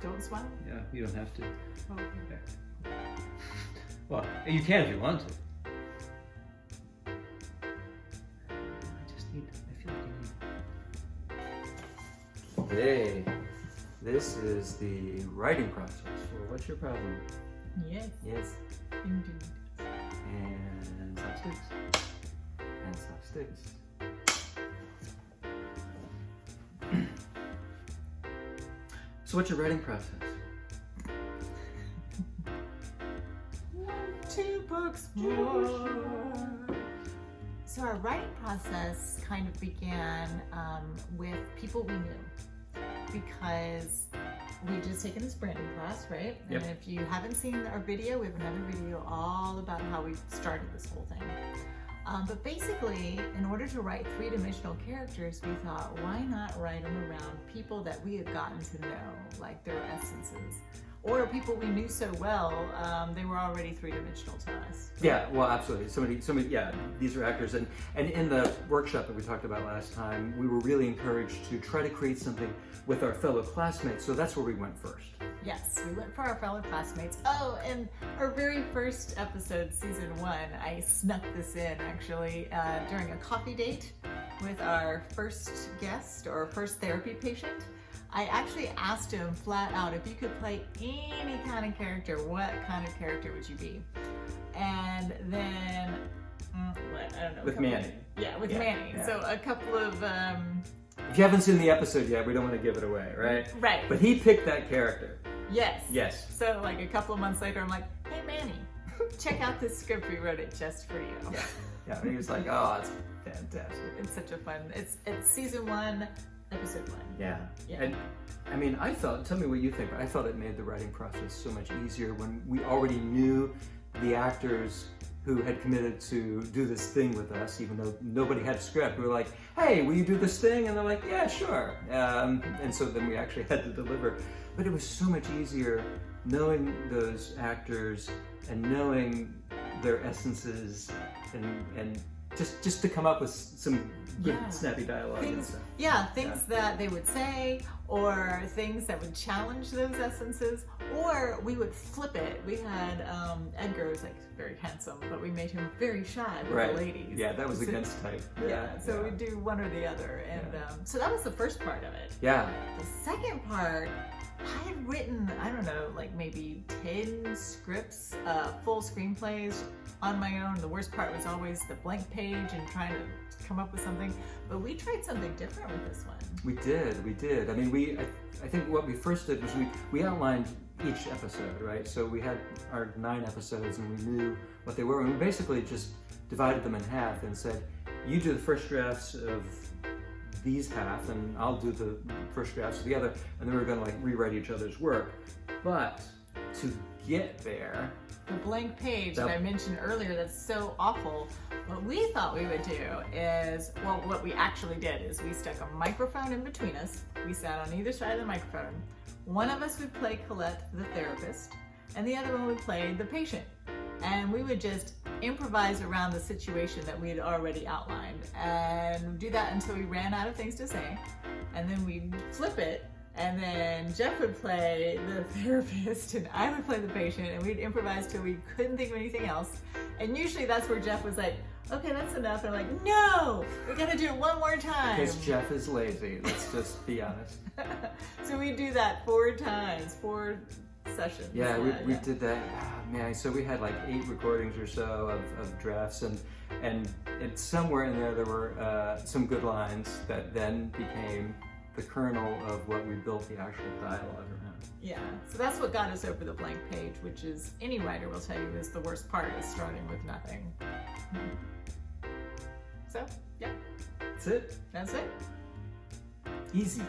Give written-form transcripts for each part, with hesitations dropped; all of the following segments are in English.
Don't smile? Yeah, you don't have to. Oh, okay. Well, you can if you want to. I feel like you need. Okay, this is the writing process for What's Your Problem? Yes. Yes. Indeed. And soft sticks. And soft sticks. So what's your writing process? 1, 2 books more. So our writing process kind of began with people we knew, because we just taken this branding class, right? Yep. And if you haven't seen our video, we have another video all about how we started this whole thing. But basically, in order to write three-dimensional characters, we thought, why not write them around people that we had gotten to know, like their essences, or people we knew so well, they were already three-dimensional to us. Yeah, well, absolutely. Somebody, yeah, these are actors. And in the workshop that we talked about last time, we were really encouraged to try to create something with our fellow classmates. So that's where we went first. Yes, we went for our fellow classmates. Oh, and our very first episode, season 1, I snuck this in actually during a coffee date with our first guest or first therapy patient. I actually asked him flat out, if you could play any kind of character, what kind of character would you be? And then, I don't know. With Manny. Yeah, with Yeah, Manny. yeah. So a couple of... If you haven't seen the episode yet, we don't want to give it away, right? Right. But he picked that character. Yes. Yes. So like a couple of months later, I'm like, hey Manny, check out this script, we wrote it just for you. Yeah. Yeah. And he was like, oh, it's fantastic. It's such a fun, it's season 1, episode 1. Yeah. Yeah. And I mean, I felt, tell me what you think, but I felt it made the writing process so much easier when we already knew the actors who had committed to do this thing with us, even though nobody had a script. We were like, hey, will you do this thing? And they're like, yeah, sure. And so then we actually had to deliver. But it was so much easier knowing those actors and knowing their essences and just to come up with some good, snappy dialogue and stuff. Yeah, things that they would say, or things that would challenge those essences, or we would flip it. We had Edgar was like very handsome, but we made him very shy with the ladies. Yeah, that was against type. So we'd do one or the other, and so that was the first part of it. Yeah. The second part, I had written, I don't know, like maybe 10 scripts, full screenplays on my own. The worst part was always the blank page and trying to come up with something. But we tried something different with this one. We did. I mean, I think what we first did was we outlined each episode, right? So we had our 9 episodes and we knew what they were. And we basically just divided them in half and said, you do the first drafts of these half and I'll do the first drafts of the other, and then we're gonna like rewrite each other's work. But to get there, the blank page that I mentioned earlier, that's so awful. What we thought we would do is, well, what we actually did is we stuck a microphone in between us. We sat on either side of the microphone. One of us would play Colette, the therapist, and the other one would play the patient. And we would just improvise around the situation that we had already outlined and do that until we ran out of things to say. And then we'd flip it, and then Jeff would play the therapist and I would play the patient, and we'd improvise till we couldn't think of anything else. And usually that's where Jeff was like, okay, that's enough. And I'm like, no, we gotta do it one more time. Because Jeff is lazy, let's just be honest. So we do that 4 times, 4 sessions. Yeah, we did that. Oh, man, so we had like 8 recordings or so of drafts, and somewhere in there were some good lines that then became the kernel of what we built the actual dialogue around. Yeah, so that's what got us over the blank page, which is, any writer will tell you, is the worst part, is starting with nothing. So, yeah. That's it. That's it. Easy.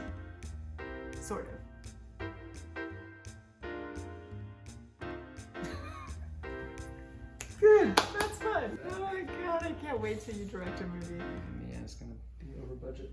Sort of. Good. That's fun. Oh my god, I can't wait till you direct a movie. Yeah, it's gonna be over budget.